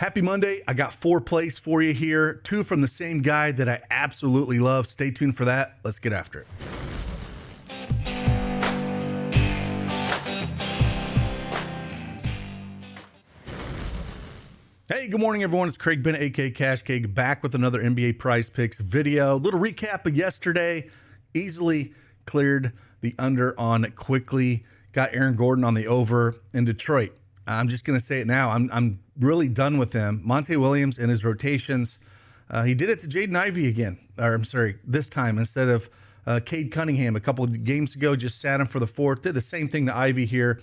Happy Monday. I got 4 plays for you here. 2 from the same guy that I absolutely love. Stay tuned for that. Let's get after it. Hey, good morning, everyone. It's Craig Bennett, aka CashKeg, back with another NBA Prizepicks video. Little recap of yesterday. Easily cleared the under on it quickly. Got Aaron Gordon on the over in Detroit. I'm just going to say it now. I'm really done with him. Monte Williams and his rotations. He did it to Jaden Ivey again. Or I'm sorry, this time instead of Cade Cunningham a couple of games ago. Just sat him for the 4th. Did the same thing to Ivey here.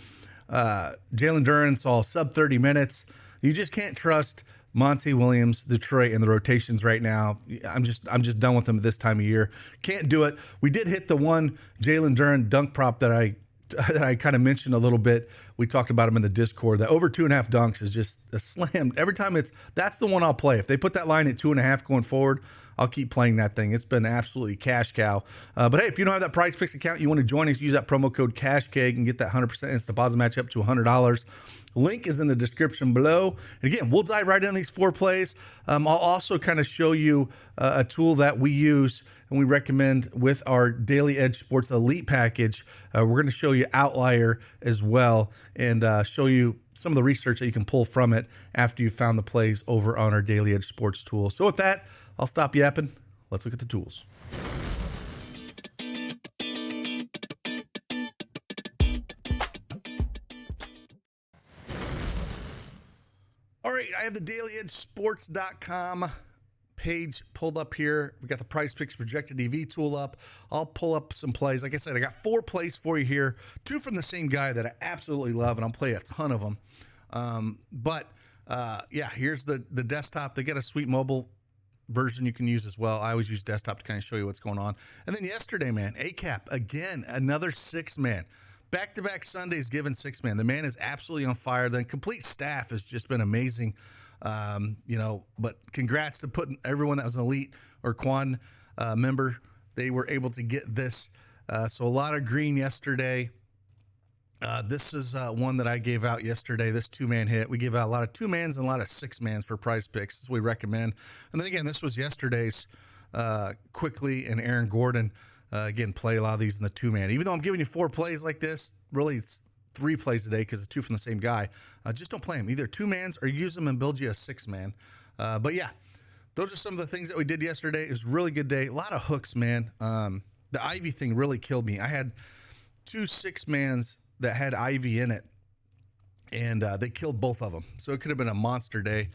Jalen Duren saw sub 30 minutes. You just can't trust Monte Williams, Detroit, and the rotations right now. I'm just done with them this time of year. Can't do it. We did hit the one Jalen Duren dunk prop that I kind of mentioned a little bit. We talked about him in the Discord. That over 2.5 dunks is just a slam. Every time that's the one I'll play. If they put that line at 2.5 going forward, I'll keep playing that thing. It's been absolutely cash cow. But hey, if you don't have that PrizePicks account, you want to join us, use that promo code CashKeg and get that 100% instant deposit match up to $100. Link is in the description below. And again, we'll dive right into these 4 plays. I'll also kind of show you a tool that we use and we recommend with our Daily Edge Sports Elite package. We're going to show you Outlier as well and show you some of the research that you can pull from it after you found the plays over on our Daily Edge Sports tool. So with that, I'll stop yapping. Let's look at the tools. All right, I have the dailyedgesports.com page pulled up here. We got the PrizePicks projected EV tool up. I'll pull up some plays. Like I said, I got 4 plays for you here. 2 from the same guy that I absolutely love, and I'll play a ton of them. Yeah, here's the desktop. They get a sweet mobile version you can use as well. I always use desktop to kind of show you what's going on. And then yesterday, man, ACAP, again, another 6-man. Back-to-back Sundays given 6-man. The man is absolutely on fire. The complete staff has just been amazing. But congrats to putting everyone that was an Elite or Quan member. They were able to get this. So a lot of green yesterday. This is one that I gave out yesterday, this 2-man hit. We give out a lot of 2-mans and a lot of 6-mans for PrizePicks, as we recommend. And then again, this was yesterday's Quickly and Aaron Gordon. Again, play a lot of these in the 2-man. Even though I'm giving you 4 plays like this, really it's 3 plays today because it's 2 from the same guy. Just don't play them. Either 2-mans or use them and build you a 6-man. But yeah, those are some of the things that we did yesterday. It was a really good day. A lot of hooks, man. The Ivy thing really killed me. I had 2 6-mans that had Ivy in it, and they killed both of them. So it could have been a monster day.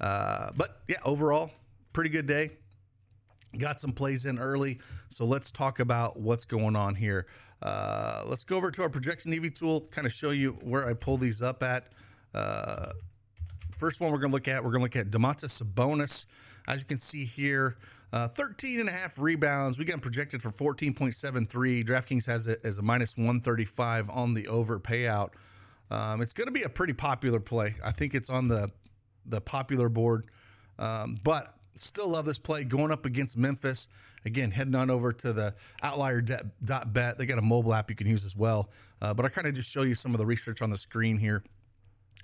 But yeah, overall, pretty good day. Got some plays in early, so let's talk about what's going on here. Let's go over to our projection EV tool, kind of show you where I pull these up at. First one we're going to look at Domantas Sabonis. As you can see here, 13.5 rebounds. We got him projected for 14.73. DraftKings has it as a minus 135 on the over payout. It's going to be a pretty popular play. I think it's on the popular board, but still love this play going up against Memphis. Again, heading on over to the outlier.bet. They got a mobile app you can use as well. But I kind of just show you some of the research on the screen here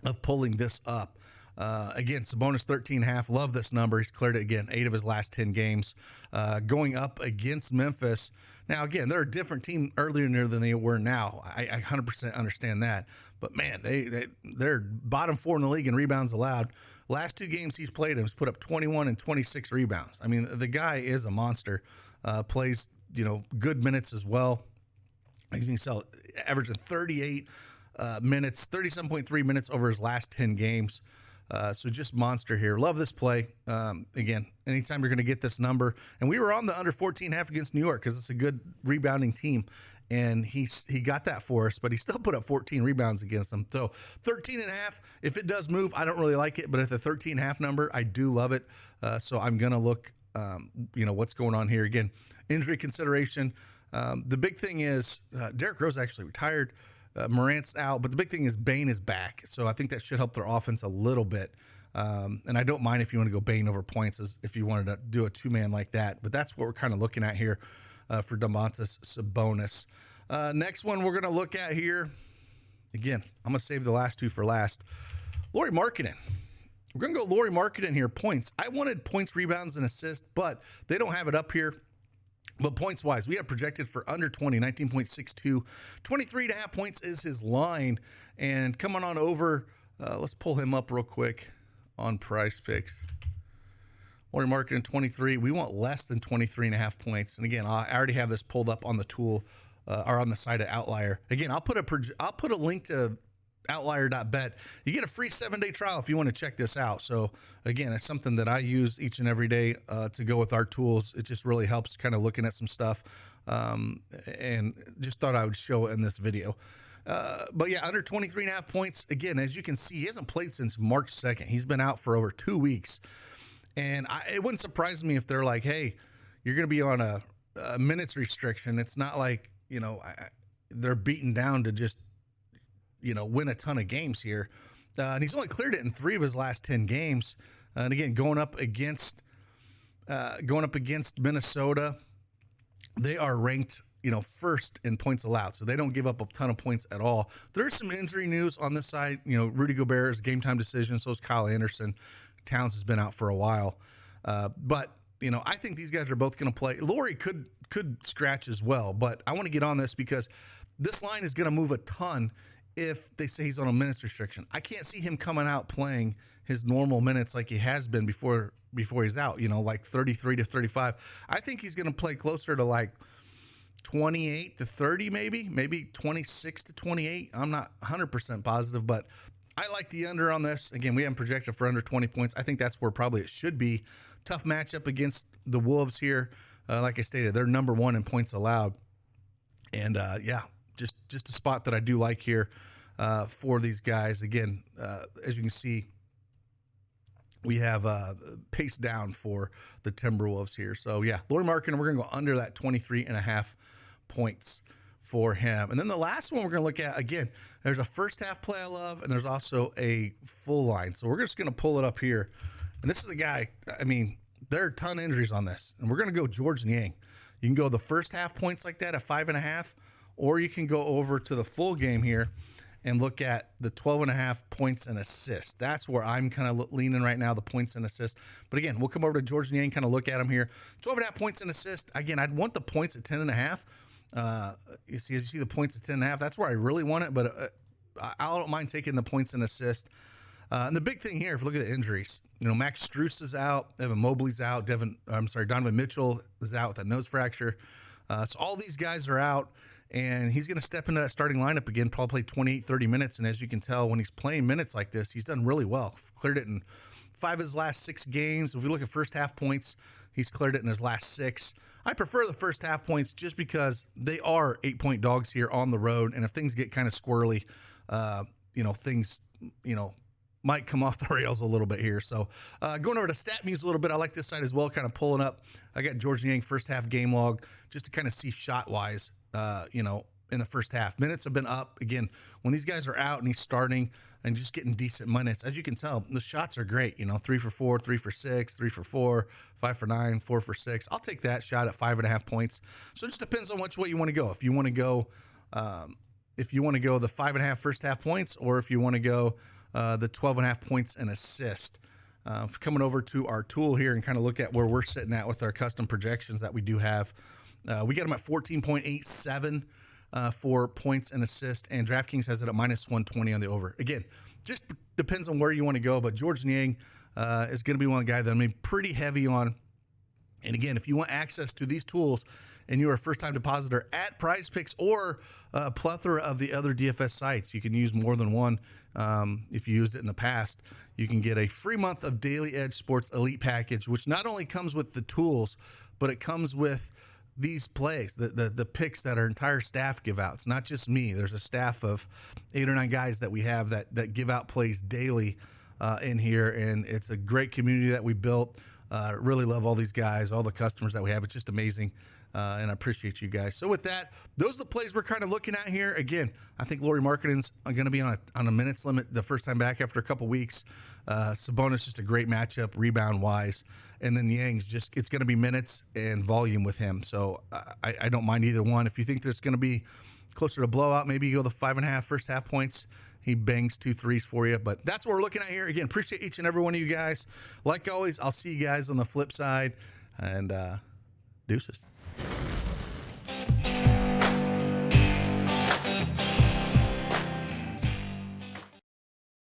of pulling this up. Again, Sabonis 13.5. Love this number. He's cleared it again, 8 of his last 10 games. Going up against Memphis. Now, again, they're a different team earlier in the year than they were now. I 100% understand that. But, man, they're bottom 4 in the league in rebounds allowed. Last 2 games he's played, he's put up 21 and 26 rebounds. I mean, the guy is a monster. Plays, good minutes as well. He's averaging 38 minutes, 37.3 minutes over his last 10 games. So just monster here. Love this play. Again, anytime you're going to get this number. And we were on the under 14.5 against New York because it's a good rebounding team. And he got that for us, but he still put up 14 rebounds against them. So 13.5, if it does move, I don't really like it. But at the 13.5 number, I do love it. So I'm going to look, what's going on here. Again, injury consideration. The big thing is Derrick Rose actually retired. Morant's out. But the big thing is Bane is back. So I think that should help their offense a little bit. And I don't mind if you want to go Bane over points as if you wanted to do a 2-man like that. But that's what we're kind of looking at here. For Domantas Sabonis. Next one we're going to look at here. Again, I'm going to save the last 2 for last. Markkanen. We're going to go Lauri Markkanen here, points. I wanted points, rebounds, and assists, but they don't have it up here. But points-wise, we have projected for under 20, 19.62. 23.5 points is his line. And coming on over, let's pull him up real quick on Prizepicks. Lauri Markkanen 23. We want less than 23.5 points. And again, I already have this pulled up on the tool or on the side of Outlier. Again, I'll put a link to outlier.bet. You get a free 7-day trial if you want to check this out. So again, it's something that I use each and every day to go with our tools. It just really helps kind of looking at some stuff, and just thought I would show it in this video. But yeah, under 23.5 points. Again, as you can see, he hasn't played since March 2nd. He's been out for over 2 weeks. And it wouldn't surprise me if they're like, hey, you're going to be on a minutes restriction. It's not like, they're beaten down to just, win a ton of games here. And he's only cleared it in 3 of his last 10 games. And again, going up against Minnesota, they are ranked, first in points allowed. So they don't give up a ton of points at all. There's some injury news on this side. Rudy Gobert is game time decision. So is Kyle Anderson. Towns has been out for a while. But I think these guys are both going to play. Lauri could scratch as well. But I want to get on this because this line is going to move a ton if they say he's on a minutes restriction. I can't see him coming out playing his normal minutes like he has been before he's out, like 33 to 35. I think he's going to play closer to like 28 to 30, maybe 26 to 28. I'm not 100% positive, but I like the under on this. Again, we haven't projected for under 20 points. I think that's where probably it should be. Tough matchup against the Wolves here. Like I stated, they're number 1 in points allowed. And just a spot that I do like here for these guys. Again, as you can see, we have pace down for the Timberwolves here. So, yeah, Lauri Markkanen, we're going to go under that 23.5 points for him. And then the last one we're going to look at, again, there's a first half play I love, and there's also a full line. So we're just going to pull it up here. And this is the guy, there are a ton of injuries on this. And we're going to go George Niang. You can go the first half points like that at 5.5, or you can go over to the full game here and look at the 12.5 points and assists. That's where I'm kind of leaning right now, the points and assists. But again, we'll come over to George Niang, kind of look at him here. 12.5 points and assists. Again, I'd want the points at 10.5. As you see the points at 10.5, that's where I really want it, but I don't mind taking the points and assist. And the big thing here, if you look at the injuries, Max Strus is out, Evan Mobley's out, Donovan Mitchell is out with a nose fracture. So all these guys are out, and he's going to step into that starting lineup again, probably play 28, 30 minutes. And as you can tell, when he's playing minutes like this, he's done really well. Cleared it in 5 of his last 6 games. If we look at first half points, he's cleared it in his last 6. I prefer the first half points just because they are 8-point dogs here on the road. And if things get kind of squirrely, things, might come off the rails a little bit here. So going over to StatMuse a little bit, I like this side as well, kind of pulling up. I got George Niang first half game log just to kind of see shot-wise, in the first half. Minutes have been up. Again, when these guys are out and he's starting and just getting decent minutes, as you can tell, the shots are great. 3 for 4, 3 for 6, 3 for 4, 5 for 9, 4 for 6. I'll take that shot at 5.5 points. So it just depends on which way you want to go. If you want to go the 5.5 first half points, or if you want to go the 12.5 points and assist. Coming over to our tool here and kind of look at where we're sitting at with our custom projections that we do have. We got them at 14.87 for points and assist, and DraftKings has it at minus 120 on the over. Again, just depends on where you want to go, but George Niang is going to be one guy that I'm pretty heavy on. And again, if you want access to these tools and you're a first-time depositor at Prizepicks or a plethora of the other DFS sites, you can use more than one. If you used it in the past, you can get a free month of Daily Edge Sports Elite Package, which not only comes with the tools, but it comes with these plays, the picks that our entire staff give out. It's not just me. There's a staff of 8 or 9 guys that we have that give out plays daily in here, and it's a great community that we built. Really love all these guys, all the customers that we have. It's just amazing, and I appreciate you guys. So with that, those are the plays we're kind of looking at here. Again, I think Lauri Markkanen's going to be on a minutes limit the first time back after a couple weeks. Sabonis just a great matchup rebound-wise. And then Niang's it's going to be minutes and volume with him. So I don't mind either one. If you think there's going to be closer to blowout, maybe you go the 5.5 first half points he bangs 2 threes for you. But that's what we're looking at here. Again, appreciate each and every one of you guys. Like always, I'll see you guys on the flip side. And deuces.